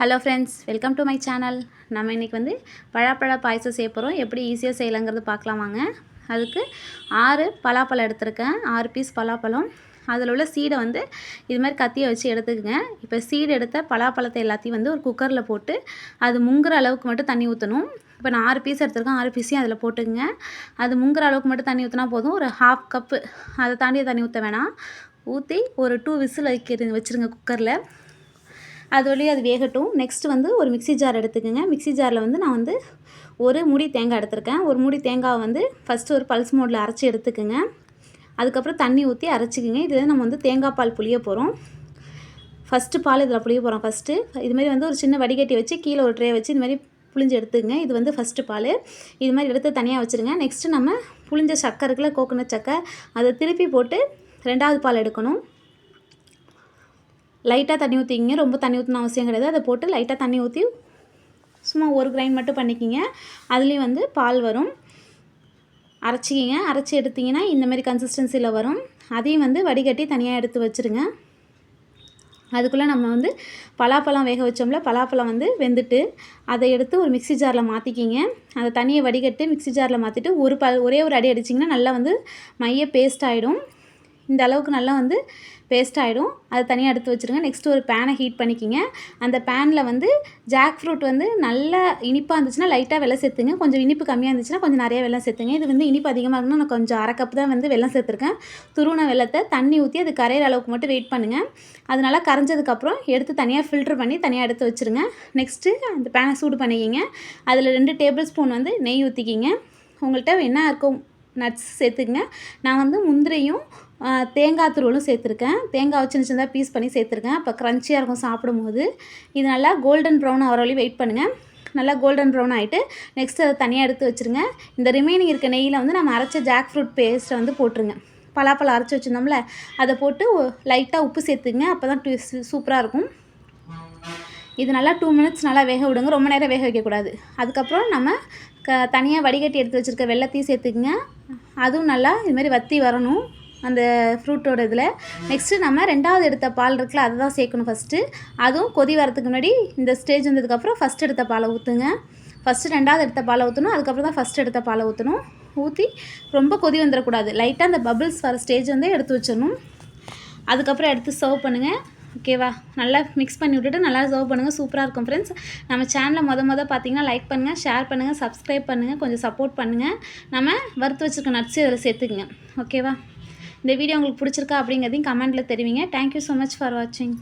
Hello friends, welcome to my channel. நம்ம இன்றைக்கி பழாப்பழ பாயசம் செய்ய போகிறோம். எப்படி ஈஸியாக செய்யலாங்கிறது பார்க்கலாம் வாங்க. அதுக்கு 6 பலாப்பழம் எடுத்திருக்கேன். 6 பீஸ் பலாப்பழம். அதில் உள்ள சீடை இது மாதிரி கத்தியை வச்சு எடுத்துக்கங்க. இப்போ சீடு எடுத்த பலாப்பழத்தை எல்லாத்தையும் ஒரு குக்கரில் போட்டு அது முங்குற அளவுக்கு மட்டும் தண்ணி ஊற்றணும். இப்போ நான் 6 பீஸ் எடுத்திருக்கேன். 6 பீஸையும் அதில் போட்டுக்குங்க. அது முங்குற அளவுக்கு மட்டும் தண்ணி ஊற்றினா போதும். ஒரு 1/2 கப்பு, அதை தாண்டி தண்ணி ஊற்ற வேணாம். ஊற்றி ஒரு 2 விசில் வச்சுருங்க குக்கரில். அது வழியாக அது வேகட்டும். நெக்ஸ்ட்டு ஒரு மிக்ஸி ஜார் எடுத்துக்கோங்க. மிக்ஸி ஜாரில் நான் ஒரு மூடி தேங்காய் எடுத்திருக்கேன். ஒரு மூடி தேங்காவை ஃபஸ்ட்டு ஒரு பல்ஸ் மோடில் அரைச்சி எடுத்துக்கோங்க. அதுக்கப்புறம் தண்ணி ஊற்றி அரைச்சிக்கோங்க. இது நம்ம தேங்காய் பால் புளிய போகிறோம். ஃபஸ்ட்டு பால் இதில் புளிய போகிறோம். ஃபஸ்ட்டு இதுமாதிரி ஒரு சின்ன வடிகட்டி வச்சு கீழே ஒரு ட்ரே வச்சு இதுமாதிரி புளிஞ்சு எடுத்துக்கங்க. இது ஃபஸ்ட்டு பால். இது மாதிரி எடுத்து தனியாக வச்சுருங்க. நெக்ஸ்ட்டு நம்ம புளிஞ்ச சக்கரை இருக்குல்ல, கோகோனட் சக்கரை, அதை திருப்பி போட்டு 2வது பால் எடுக்கணும். லைட்டாக தண்ணி ஊற்றிக்கிங்க. ரொம்ப தண்ணி ஊற்றணும் அவசியம் கிடையாது. அதை போட்டு லைட்டாக தண்ணி ஊற்றி சும்மா ஒரு கிரைண்ட் மட்டும் பண்ணிக்கிங்க. அதுலேயும் பால் வரும். அரைச்சிக்கிங்க. அரைச்சி எடுத்திங்கன்னா இந்தமாதிரி கன்சிஸ்டன்சியில் வரும். அதையும் வடிகட்டி தனியாக எடுத்து வச்சுருங்க. அதுக்குள்ளே நம்ம பலாப்பழம் வேக வச்சோம்ல, பலாப்பழம் வெந்துட்டு அதை எடுத்து ஒரு மிக்ஸி ஜாரில் மாற்றிக்கிங்க. அதை தண்ணியை வடிகட்டி மிக்ஸி ஜாரில் மாற்றிட்டு ஒரே ஒரு அடி அடிச்சிங்கன்னா நல்லா மைய பேஸ்ட் ஆகிடும். இந்த அளவுக்கு நல்லா பேஸ்ட் ஆகிடும். அதை தனியாக எடுத்து வச்சுருங்க. நெக்ஸ்ட்டு ஒரு பேனை ஹீட் பண்ணிக்கிங்க. அந்த பேனில் ஜாக் ஃப்ரூட் நல்லா இனிப்பாக இருந்துச்சுன்னா லைட்டாக வெல்லம் சேர்த்துங்க. கொஞ்சம் இனிப்பு கம்மியாக இருந்துச்சுன்னா கொஞ்சம் நிறைய வெல்லம் சேர்த்துங்க. இது இனிப்பு அதிகமாக இருக்குன்னா நான் கொஞ்சம் 1/2 கப் தான் வெல்லம் சேர்த்துருக்கேன். துருவின வெல்லத்தை தண்ணி ஊற்றி அது கரையிற அளவுக்கு மட்டும் வெயிட் பண்ணுங்கள். அது நல்லா கரைஞ்சதுக்கப்புறம் எடுத்து தனியாக ஃபில்ட்ரு பண்ணி தனியாக எடுத்து வச்சுருங்க. நெக்ஸ்ட்டு அந்த பேனை சூடு பண்ணிக்கிங்க. அதில் 2 டேபிள் ஸ்பூன் நெய் ஊற்றிக்கிங்க. உங்கள்கிட்ட என்ன இருக்கும் நட்ஸ் சேர்த்துக்குங்க. நான் முந்திரியும் தேங்காய் துருவலும் சேர்த்துருக்கேன். தேங்காய் சின்ன சின்னதாக பீஸ் பண்ணி சேர்த்துருக்கேன். அப்போ க்ரன்ச்சியாக இருக்கும் சாப்பிடும்போது. இது நல்லா கோல்டன் ப்ரௌன் ஆகிற வரையும் வெயிட் பண்ணுங்கள். நல்லா கோல்டன் ப்ரௌன் ஆகிட்டு நெக்ஸ்ட்டு அதை தனியாக எடுத்து வச்சுருங்க. இந்த ரிமைனிங் இருக்க நெய்யில் நம்ம அரைச்ச ஜாக் ஃப்ரூட் பேஸ்ட்டை போட்டுருங்க. பலாப்பழம் அரைச்சி வச்சுருந்தோம்ல, அதை போட்டு லைட்டாக உப்பு சேர்த்துங்க. அப்போ தான் சூப்பராக இருக்கும். இது நல்லா 2 மினிட்ஸ் நல்லா வேக விடுங்க. ரொம்ப நேரம் வேக வைக்கக்கூடாது. அதுக்கப்புறம் நம்ம தனியாக வடிகட்டி எடுத்து வச்சுருக்க வெல்லத்தையும் சேர்த்துக்குங்க. அதுவும் நல்லா இதுமாதிரி வற்றி வரணும் அந்த ஃப்ரூட்டோட இதில். நெக்ஸ்ட்டு நம்ம 2வது எடுத்த பால் இருக்குல்ல, அதை தான் சேர்க்கணும் ஃபஸ்ட்டு. அதுவும் கொதி வரதுக்கு முன்னாடி இந்த ஸ்டேஜ் வந்ததுக்கப்புறம் ஃபஸ்ட் எடுத்த பாலை ஊற்றுங்க. ஃபஸ்ட்டு 2வது எடுத்த பாலை ஊற்றணும். அதுக்கப்புறம் தான் ஃபஸ்ட் எடுத்த பாலை ஊற்றணும். ஊற்றி ரொம்ப கொதி வந்துடக்கூடாது. லைட்டாக அந்த பபிள்ஸ் வர ஸ்டேஜ் எடுத்து வச்சிடணும். அதுக்கப்புறம் எடுத்து சர்வ் பண்ணுங்கள். ஓகேவா? நல்லா மிக்ஸ் பண்ணி விட்டுட்டு நல்லா சர்வ் பண்ணுங்கள். சூப்பராக இருக்கும் ஃப்ரெண்ட்ஸ். நம்ம சேனலை பார்த்தீங்கன்னா லைக் பண்ணுங்கள், ஷேர் பண்ணுங்கள், சப்ஸ்கிரைப் பண்ணுங்கள், கொஞ்சம் சப்போர்ட் பண்ணுங்கள். நம்ம வறுத்து வச்சுருக்க நட்ஸு இதில் சேர்த்துக்குங்க. ஓகேவா? இந்த வீடியோ உங்களுக்கு பிடிச்சிருக்கா அப்படிங்கிறதையும் கமெண்ட்டில் தெரிவிங்க. தேங்க்யூ ஸோ மச் ஃபார் வாட்சிங்.